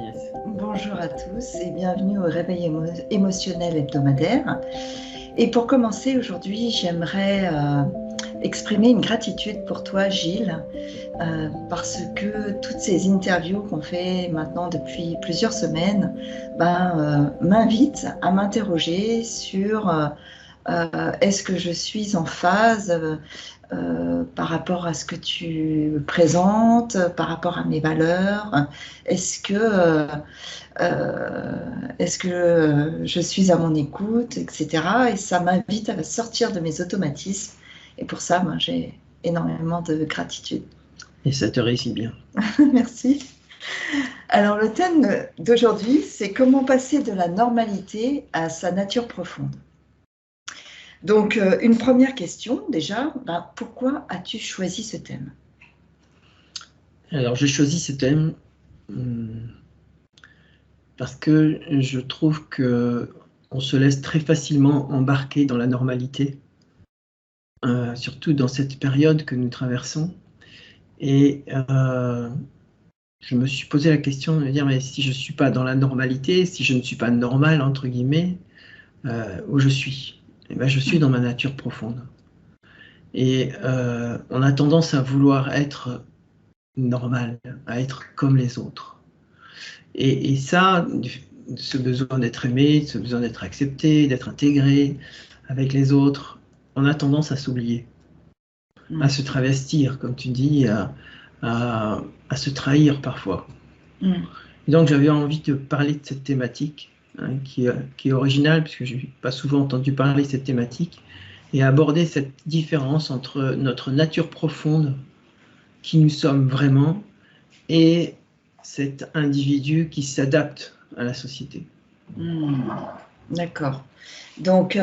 Agnès. Bonjour à tous et bienvenue au Réveil émotionnel hebdomadaire. Et pour commencer aujourd'hui, j'aimerais exprimer une gratitude pour toi, Gilles, parce que toutes ces interviews qu'on fait maintenant depuis plusieurs semaines m'invitent à m'interroger sur est-ce que je suis en phase par rapport à ce que tu présentes, par rapport à mes valeurs. Est-ce que je suis à mon écoute, etc. Et ça m'invite à sortir de mes automatismes. Et pour ça, j'ai énormément de gratitude. Et ça te réussit bien. Merci. Alors, le thème d'aujourd'hui, c'est comment passer de la normalité à sa nature profonde. Donc, une première question, déjà, pourquoi as-tu choisi ce thème? Alors, j'ai choisi ce thème parce que je trouve qu'on se laisse très facilement embarquer dans la normalité, surtout dans cette période que nous traversons. Et je me suis posé la question de me dire, mais si je ne suis pas dans la normalité, si je ne suis pas normal, entre guillemets, où je suis? Eh bien, je suis dans ma nature profonde. Et on a tendance à vouloir être normal, à être comme les autres. Et ça, ce besoin d'être aimé, ce besoin d'être accepté, d'être intégré avec les autres, on a tendance à s'oublier, à se travestir, comme tu dis, à se trahir parfois. Et donc j'avais envie de parler de cette thématique, qui est originale, puisque je n'ai pas souvent entendu parler de cette thématique, et aborder cette différence entre notre nature profonde, qui nous sommes vraiment, et cet individu qui s'adapte à la société. D'accord. Donc,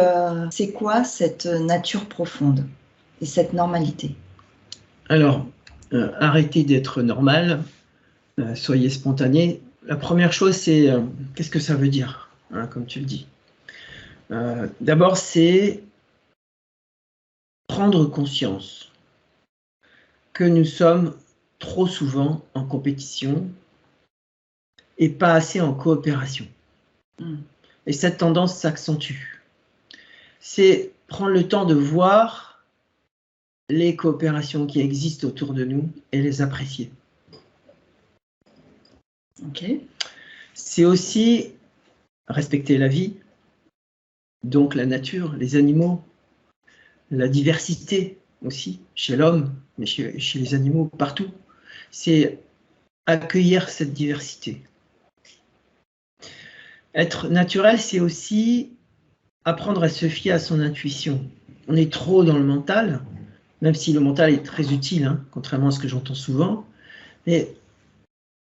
c'est quoi cette nature profonde et cette normalité? Alors, arrêtez d'être normal, soyez spontané. La première chose, c'est qu'est-ce que ça veut dire, comme tu le dis. D'abord, c'est prendre conscience que nous sommes trop souvent en compétition et pas assez en coopération. Et cette tendance s'accentue. C'est prendre le temps de voir les coopérations qui existent autour de nous et les apprécier. Okay. C'est aussi respecter la vie, donc la nature, les animaux, la diversité aussi, chez l'homme, mais chez les animaux, partout. C'est accueillir cette diversité. Être naturel, c'est aussi apprendre à se fier à son intuition. On est trop dans le mental, même si le mental est très utile, contrairement à ce que j'entends souvent, mais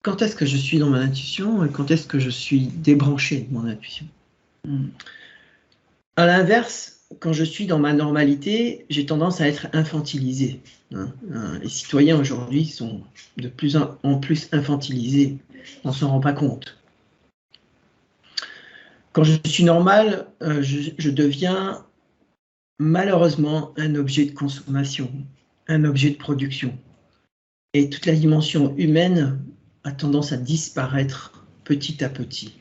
quand est-ce que je suis dans mon intuition et quand est-ce que je suis débranché de mon intuition? À l'inverse, quand je suis dans ma normalité, j'ai tendance à être infantilisé. Les citoyens aujourd'hui sont de plus en plus infantilisés, on ne s'en rend pas compte. Quand je suis normal, je deviens malheureusement un objet de consommation, un objet de production. Et toute la dimension humaine a tendance à disparaître petit à petit.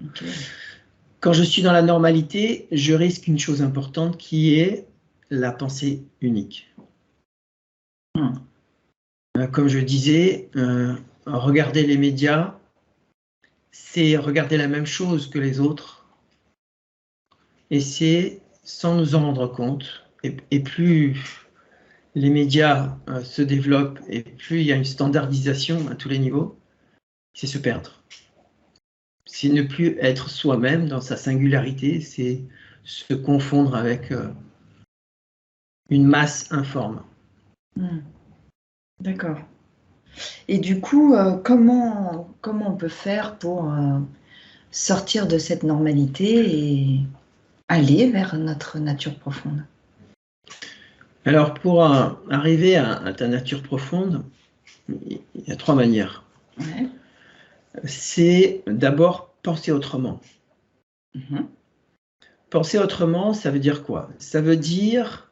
Okay. Quand je suis dans la normalité, je risque une chose importante qui est la pensée unique. Comme je disais, regarder les médias, c'est regarder la même chose que les autres. Et c'est sans nous en rendre compte. Et plus les médias se développent et plus il y a une standardisation à tous les niveaux, c'est se perdre. C'est ne plus être soi-même dans sa singularité, c'est se confondre avec une masse informe. D'accord. Et du coup, comment on peut faire pour sortir de cette normalité et aller vers notre nature profonde? Alors, pour arriver à ta nature profonde, il y a 3 manières. Ouais. C'est d'abord penser autrement. Penser autrement, ça veut dire quoi? Ça veut dire,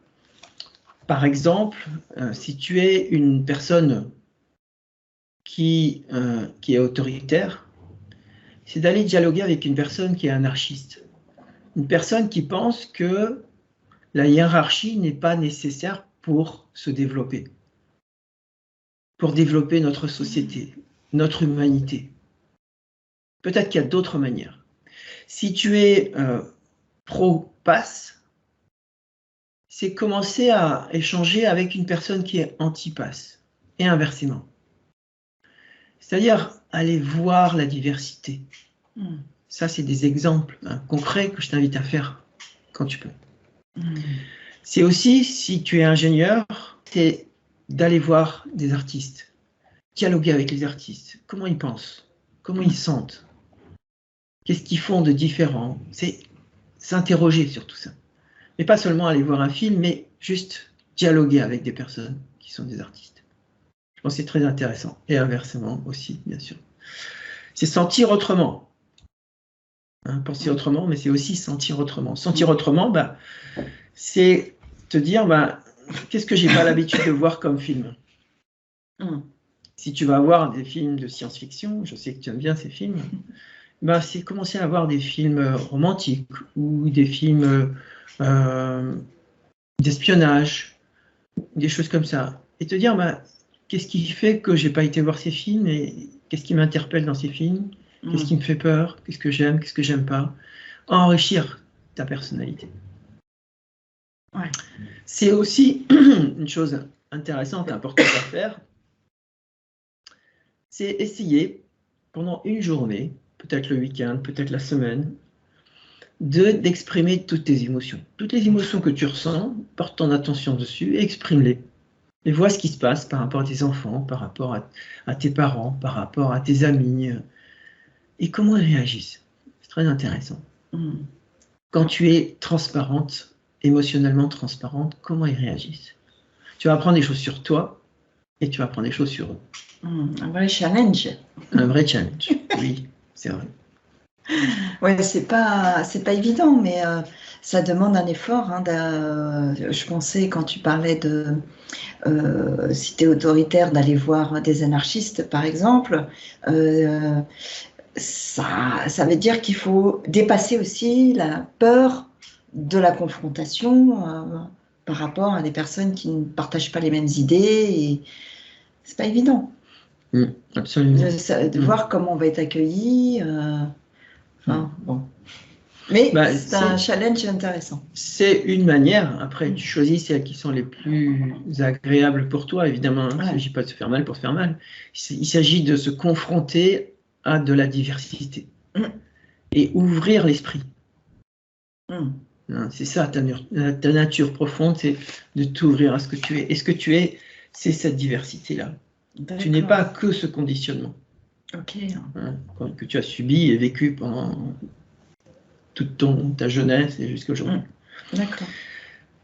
par exemple, si tu es une personne qui est autoritaire, c'est d'aller dialoguer avec une personne qui est anarchiste. Une personne qui pense que la hiérarchie n'est pas nécessaire pour se développer, pour développer notre société, notre humanité. Peut-être qu'il y a d'autres manières. Si tu es pro-pass, c'est commencer à échanger avec une personne qui est anti-pass, et inversement. C'est-à-dire aller voir la diversité. Ça, c'est des exemples concrets que je t'invite à faire quand tu peux. C'est aussi, si tu es ingénieur, c'est d'aller voir des artistes, dialoguer avec les artistes. Comment ils pensent? Comment ils sentent? Qu'est-ce qu'ils font de différent? C'est s'interroger sur tout ça. Mais pas seulement aller voir un film, mais juste dialoguer avec des personnes qui sont des artistes. Je pense que c'est très intéressant. Et inversement aussi, bien sûr. C'est sentir autrement. Penser autrement, mais c'est aussi sentir autrement. Sentir autrement, c'est te dire, qu'est-ce que j'ai pas l'habitude de voir comme film? Si tu vas voir des films de science-fiction, je sais que tu aimes bien ces films, c'est commencer à voir des films romantiques ou des films d'espionnage, des choses comme ça. Et te dire, qu'est-ce qui fait que j'ai pas été voir ces films et qu'est-ce qui m'interpelle dans ces films? Qu'est-ce qui me fait peur? Qu'est-ce que j'aime pas? Enrichir ta personnalité. Ouais. C'est aussi une chose intéressante, importante à faire, c'est essayer pendant une journée, peut-être le week-end, peut-être la semaine, d'exprimer toutes tes émotions. Toutes les émotions que tu ressens, porte ton attention dessus et exprime-les. Et vois ce qui se passe par rapport à tes enfants, par rapport à tes parents, par rapport à tes amis, et comment ils réagissent. C'est très intéressant. Quand tu es transparente, émotionnellement transparente, comment ils réagissent. Tu vas apprendre des choses sur toi et tu vas apprendre des choses sur eux. Un vrai challenge. Un vrai challenge, oui, c'est vrai. Ouais, c'est pas évident, mais ça demande un effort. Je pensais, quand tu parlais de si tu es autoritaire, d'aller voir des anarchistes, par exemple, ça veut dire qu'il faut dépasser aussi la peur de la confrontation par rapport à des personnes qui ne partagent pas les mêmes idées. Et c'est pas évident. Absolument. De voir comment on va être accueilli. Bon. Mais c'est un challenge intéressant. C'est une manière. Après, tu choisis celles qui sont les plus agréables pour toi, évidemment. Il ne s'agit pas de se faire mal pour se faire mal. Il s'agit de se confronter à de la diversité et ouvrir l'esprit. C'est ça, ta nature profonde, c'est de t'ouvrir à ce que tu es. Et ce que tu es, c'est cette diversité-là. Tu n'es pas que ce conditionnement que tu as subi et vécu pendant toute ta jeunesse et jusqu'à aujourd'hui. D'accord.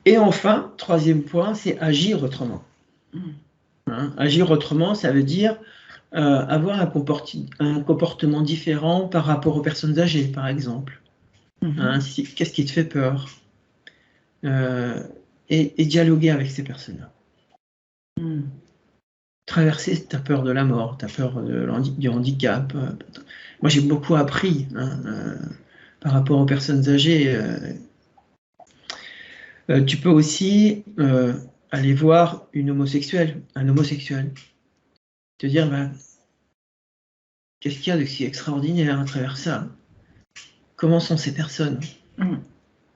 Et enfin, troisième point, c'est agir autrement. Agir autrement, ça veut dire avoir un comportement différent par rapport aux personnes âgées, par exemple. Qu'est-ce qui te fait peur? Et dialoguer avec ces personnes-là. Traverser ta peur de la mort, ta peur du handicap. Moi, j'ai beaucoup appris par rapport aux personnes âgées. Tu peux aussi aller voir un homosexuel. Te dire, qu'est-ce qu'il y a de si extraordinaire à travers ça? Comment sont ces personnes?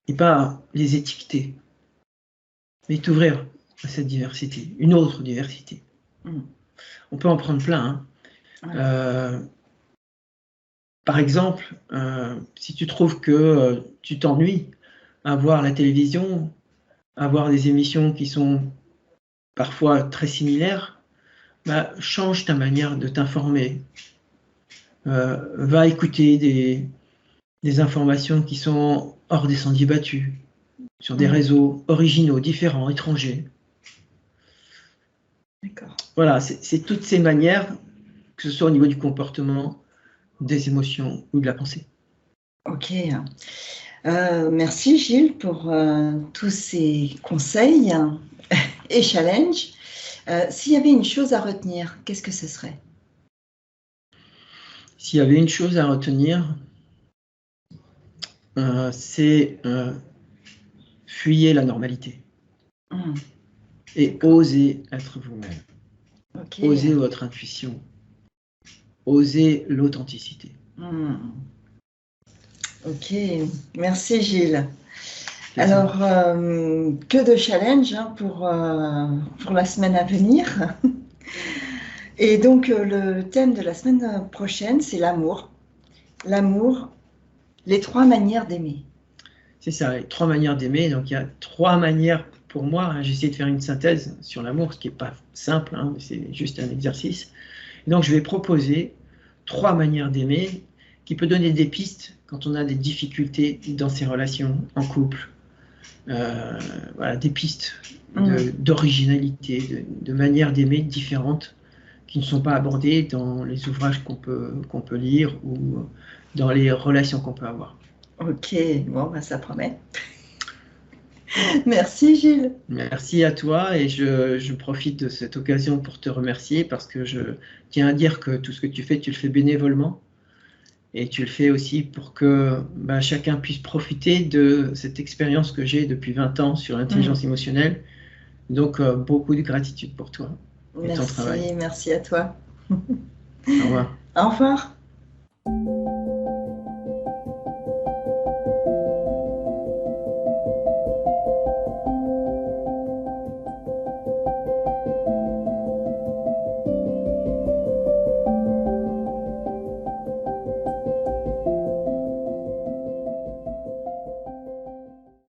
Et pas les étiqueter, mais t'ouvrir à cette diversité, une autre diversité. On peut en prendre plein. Par exemple, si tu trouves que tu t'ennuies à voir la télévision, à voir des émissions qui sont parfois très similaires, change ta manière de t'informer. Va écouter des informations qui sont hors des sentiers battus, sur des réseaux originaux, différents, étrangers. D'accord. Voilà, c'est toutes ces manières, que ce soit au niveau du comportement, des émotions ou de la pensée. Ok. Merci Gilles pour tous ces conseils et challenges. S'il y avait une chose à retenir, qu'est-ce que ce serait? S'il y avait une chose à retenir, c'est fuyez la normalité. Et osez être vous-même. Okay. Osez votre intuition. Osez l'authenticité. Ok, merci Gilles. Alors, que de challenge hein, pour la semaine à venir. Et donc, le thème de la semaine prochaine, c'est l'amour. L'amour, les 3 manières d'aimer. C'est ça, les 3 manières d'aimer. Donc, il y a 3 manières pour moi. Hein, j'ai essayé de faire une synthèse sur l'amour, ce qui n'est pas simple, hein, c'est juste un exercice. Et donc, je vais proposer 3 manières d'aimer qui peut donner des pistes quand on a des difficultés dans ses relations en couple. Voilà, des pistes d'originalité, de manières d'aimer différentes qui ne sont pas abordées dans les ouvrages qu'on peut lire ou dans les relations qu'on peut avoir. Ok, bon, ben, ça promet. Merci Gilles. Merci à toi et je profite de cette occasion pour te remercier parce que je tiens à dire que tout ce que tu fais, tu le fais bénévolement et tu le fais aussi pour que chacun puisse profiter de cette expérience que j'ai depuis 20 ans sur l'intelligence émotionnelle. Donc, beaucoup de gratitude pour toi et ton travail. Merci à toi. Au revoir. Au revoir.